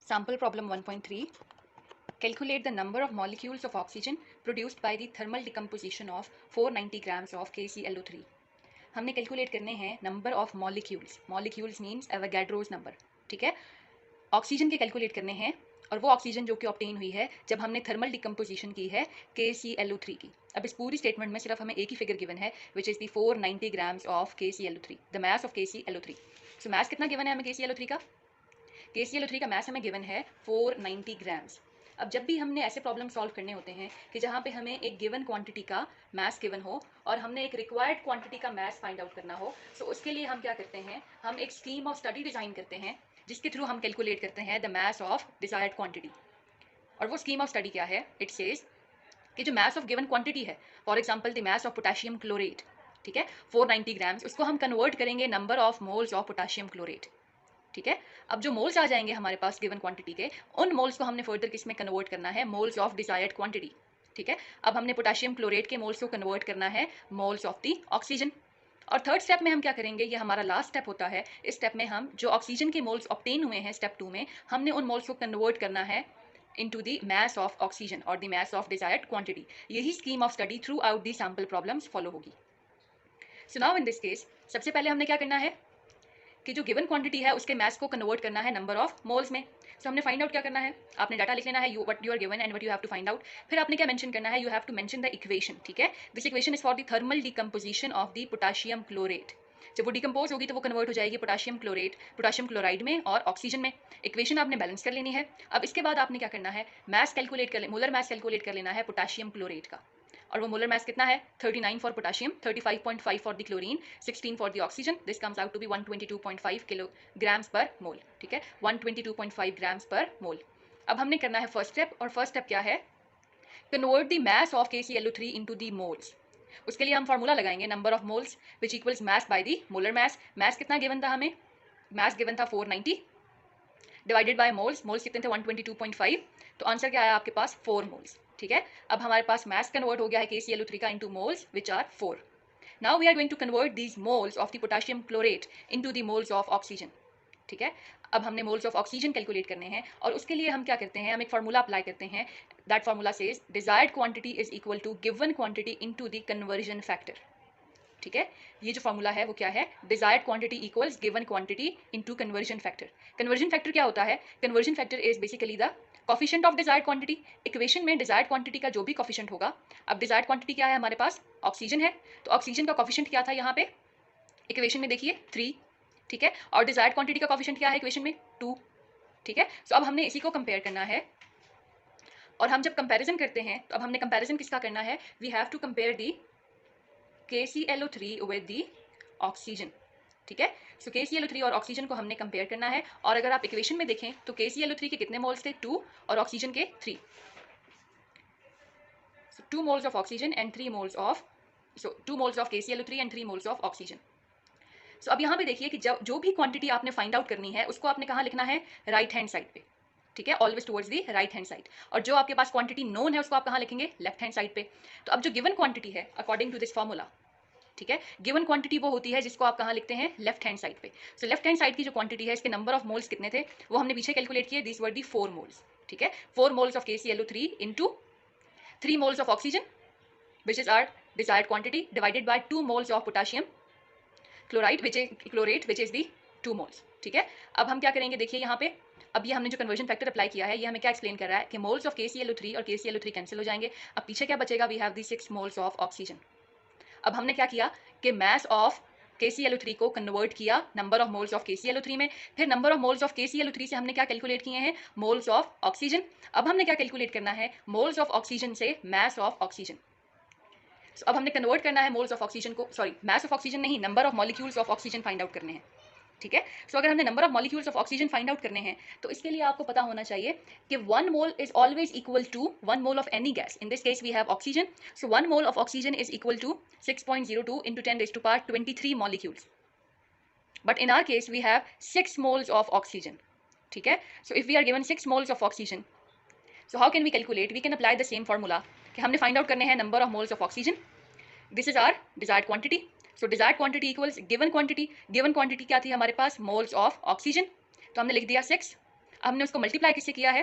Sample problem 1.3. Calculate the number of molecules of oxygen produced by the thermal decomposition of 490 grams of KClO3. हमने calculate करने हैं number of molecules. Molecules means Avogadro's number. ठीक है, oxygen के calculate करने हैं और वो ऑक्सीजन जो कि ऑब्टेन हुई है जब हमने थर्मल डिकम्पोजिशन की है KClO3 की. अब इस पूरी स्टेटमेंट में सिर्फ हमें एक ही फिगर गिवन है which is the 490 grams of KClO3, the mass of KClO3. सो मास कितना गिवन है हमें KClO3 का? KClO3 का मास हमें गिवन है 490 ग्राम्स. अब जब भी हमने ऐसे प्रॉब्लम सॉल्व करने होते हैं कि जहाँ पे हमें एक गिवन क्वांटिटी का मास गिवन हो और हमने एक रिक्वायर्ड क्वांटिटी का मास फाइंड आउट करना हो, सो उसके लिए हम क्या करते हैं, हम एक स्कीम ऑफ स्टडी डिज़ाइन करते हैं जिसके थ्रू हम कैलकुलेट करते हैं the mass of desired quantity. और वो स्कीम ऑफ स्टडी क्या है? इट सेज कि जो मास ऑफ गिवन क्वांटिटी है, for example the mass of potassium chlorate, ठीक है, 490 ग्राम्स, उसको हम कन्वर्ट करेंगे number of moles of potassium chlorate. ठीक है, अब जो मोल्स आ जाएंगे हमारे पास गिवन क्वांटिटी के, उन मोल्स को हमने फर्दर किस में कन्वर्ट करना है? Moles of desired quantity. ठीक है, अब हमने पोटाशियम क्लोरेट के मोल्स को कन्वर्ट करना है मोल्स ऑफ दी ऑक्सीजन. और थर्ड स्टेप में हम क्या करेंगे, ये हमारा लास्ट स्टेप होता है. इस स्टेप में हम जो ऑक्सीजन के मोल्स ऑब्टेन हुए हैं स्टेप 2 में, हमने उन मोल्स को कन्वर्ट करना है into the mass of oxygen or the mass of desired quantity. यही scheme of study throughout the sample problems follow होगी. So now in this case सबसे पहले हमने क्या करना है कि जो गिवन क्वांटिटी है उसके मास को कन्वर्ट करना है नंबर ऑफ मोल्स में. सो हमने फाइंड आउट क्या करना है, आपने डाटा लिख लेना है, what you are given and what you have to find out. फिर आपने क्या मेंशन करना है, you have to mention the equation. ठीक है, this equation is for the thermal decomposition of the potassium chlorate. जब वो डिकम्पोज होगी तो वो कन्वर्ट हो जाएगी पोटाशियम क्लोरेट, पोटाशियम क्लोराइड में और ऑक्सीजन में. इक्वेशन आपने बैलेंस कर लेनी है. अब इसके बाद आपने क्या करना है, मास कैलकुलेट कर मोलर मास कैलकुलेट कर लेना है पोटाशियम क्लोरेट का. और वो मोलर मास कितना है? 39 for potassium, 35.5 for the chlorine, 16 for the oxygen. This comes out to be 122.5 kilograms per mole. ठीक है, 122.5 ग्राम्स पर मोल. अब हमने करना है फर्स्ट स्टेप, और फर्स्ट स्टेप क्या है? Convert the mass of KClO3 into the moles. उसके लिए हम फार्मूला लगाएंगे number of moles which equals mass by the molar mass. Mass कितना गिवन था हमें? मास गिवन था 490 डिवाइडेड बाय मोल्स. मोल्स कितने थे? 122.5. तो आंसर क्या आया आपके पास? 4 मोल्स. ठीक है, अब हमारे पास मास कन्वर्ट हो गया है KClO3 का into moles which are 4. Now we are going to convert these moles of the potassium chlorate into the moles of oxygen. ठीक है, अब हमने मोल्स ऑफ ऑक्सीजन कैलकुलेट करने हैं और उसके लिए हम क्या करते हैं, हम एक फार्मूला अप्लाई करते हैं. That formula says desired quantity is equal to given quantity into the conversion factor. ठीक है, ये जो फॉर्मूला है वो क्या है? Desired quantity equals given quantity into conversion factor. Conversion factor क्या होता है? Conversion factor is basically the coefficient of desired quantity. Equation में डिजायर्ड क्वांटिटी का जो भी कोफिशिएंट होगा, अब डिजायर्ड क्वांटिटी क्या है हमारे पास? ऑक्सीजन है, तो ऑक्सीजन का कोफिशिएंट क्या था यहाँ पे इक्वेशन में? देखिए 3. ठीक है, और डिजायर्ड क्वांटिटी का कोफिशिएंट क्या है इक्वेशन में? 2. ठीक है, सो अब हमने इसी को कंपेयर करना है. और हम जब कंपैरिजन करते हैं तो अब हमने कंपैरिजन किसका करना है? We have to compare the KClO3 with the oxygen. ठीक है, सो KClO3 और ऑक्सीजन को हमने कंपेयर करना है. और अगर आप इक्वेशन में देखें तो KClO3 के कितने मोल्स थे? 2, और ऑक्सीजन के 3. So 2 moles of oxygen and 3 moles of, so 2 moles of KClO3 and 3 moles of oxygen. So अब यहाँ पे देखिए कि जो भी क्वांटिटी आपने फाइंड आउट करनी है उसको आपने कहाँ लिखना है? राइट हैंड साइड पे. ठीक है, always towards the right hand side. और जो आपके पास क्वांटिटी नोन है उसको आप कहाँ लिखेंगे? लेफ्ट हैंड साइड पे. तो अब जो गिवन क्वांटिटी है अकॉर्डिंग टू दिस फॉर्मूला, ठीक है, गिवन क्वांटिटी वो होती है जिसको आप कहाँ लिखते हैं? लेफ्ट हैंड साइड पे. सो लेफ्ट हैंड साइड की जो क्वांटिटी है, इसके नंबर ऑफ मोल्स कितने थे वो हमने पीछे कैलकुलेट किए. This were the 4 moles. ठीक है, 4 moles of KClO3 into 3 moles of oxygen which is our desired quantity divided by 2 moles of potassium chloride which is the 2 moles. ठीक है, अब हम क्या करेंगे, देखिए यहाँ पे अब ये हमने जो कन्वर्जन फैक्टर अप्लाई किया है ये हमें क्या एक्सप्लेन कर रहा है कि मोल्स ऑफ KClO3 और KClO3 कैंसिल हो जाएंगे. अब पीछे क्या बचेगा? We have the 6 moles of oxygen. अब हमने क्या किया कि मास ऑफ KClO3 को कन्वर्ट किया number of moles of KClO3 में. फिर number of moles of KClO3 से हमने क्या कैलकुलेट किए हैं? Moles of oxygen. अब हमने क्या कैलकुलेट करना है? मोल्स ऑफ ऑक्सीजन से मास ऑफ ऑक्सीजन. So, अब हमने कन्वर्ट करना है मोल्स ऑफ ऑक्सीजन को, सॉरी मास ऑफ ऑक्सीजन नहीं, number of molecules of oxygen find out करने हैं. ठीक है, सो अगर हमने number of molecules of oxygen find out करने हैं तो इसके लिए आपको पता होना चाहिए कि 1 mole is always equal to 1 mole of any gas. In this case we have oxygen, so 1 mole of oxygen is equal to 6.02 into 10 raised to power 23 molecules. But in our case we have 6 moles of oxygen. ठीक है, so if we are given 6 moles of oxygen, so how can we calculate? We can apply the same formula कि हमने find out करने हैं number of moles of oxygen. This is our desired quantity. So desired quantity equals given quantity. Given quantity क्या थी हमारे पास? Moles of oxygen. तो हमने लिख दिया 6. हमने उसको मल्टीप्लाई किससे किया है,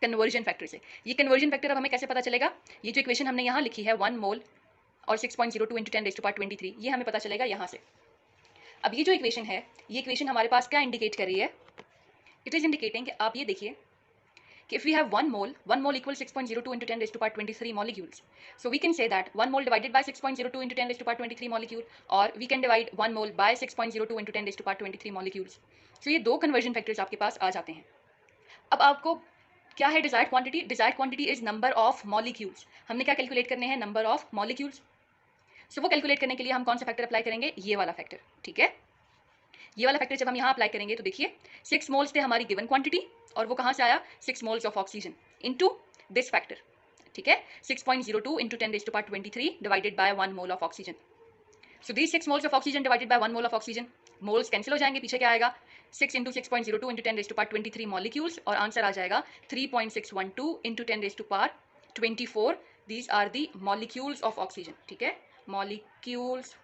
कन्वर्जन फैक्टर से। ये कन्वर्जन फैक्टर अब हमें कैसे पता चलेगा, ये जो इक्वेशन हमने यहाँ लिखी है 1 मोल और 6.02 इंटू 10 रेज़ टू पावर 23, ये हमें पता चलेगा यहाँ से। अब ये जो इक्वेशन है, ये इक्वेशन हमारे पास क्या इंडिकेट कर रही है, इट इज इंडिकेटिंग कि आप ये देखिए कि if we have 1 mole equals 6.02 into 10 raised to power 23 molecules. So we can say that 1 mole divided by 6.02 into 10 raised to power 23 molecule, or we can divide 1 mole by 6.02 into 10 raised to power 23 molecules. So ये दो conversion factors आपके पास आ जाते हैं। अब आपको क्या है desired quantity, desired quantity is number of molecules. हमने क्या कैलकुलेट करने हैं, नंबर ऑफ मॉलिक्यूल्स। सो वो कैलकुलेट करने के लिए हम कौन सा फैक्टर अप्लाई करेंगे, ये वाला फैक्टर, ठीक है। ये वाला फैक्टर जब हम यहाँ अप्लाई करेंगे तो देखिए 6 मोल्स थे हमारी गिवन क्वांटिटी, और वो कहाँ से आया, 6 moles of oxygen into this factor, ठीक है, 6.02 into 10 raise to power 23 divided by 1 mole of oxygen. So these 6 moles of oxygen divided by 1 mole of oxygen, moles cancel हो जाएंगे, पीछे क्या आएगा, 6 into 6.02 into 10 raise to power 23 molecules, और answer आ जाएगा 3.612 into 10 raise to power 24। These are the molecules of oxygen, ठीक है, molecules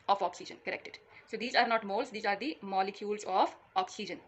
of oxygen, corrected. So these are not moles, these are the molecules of oxygen.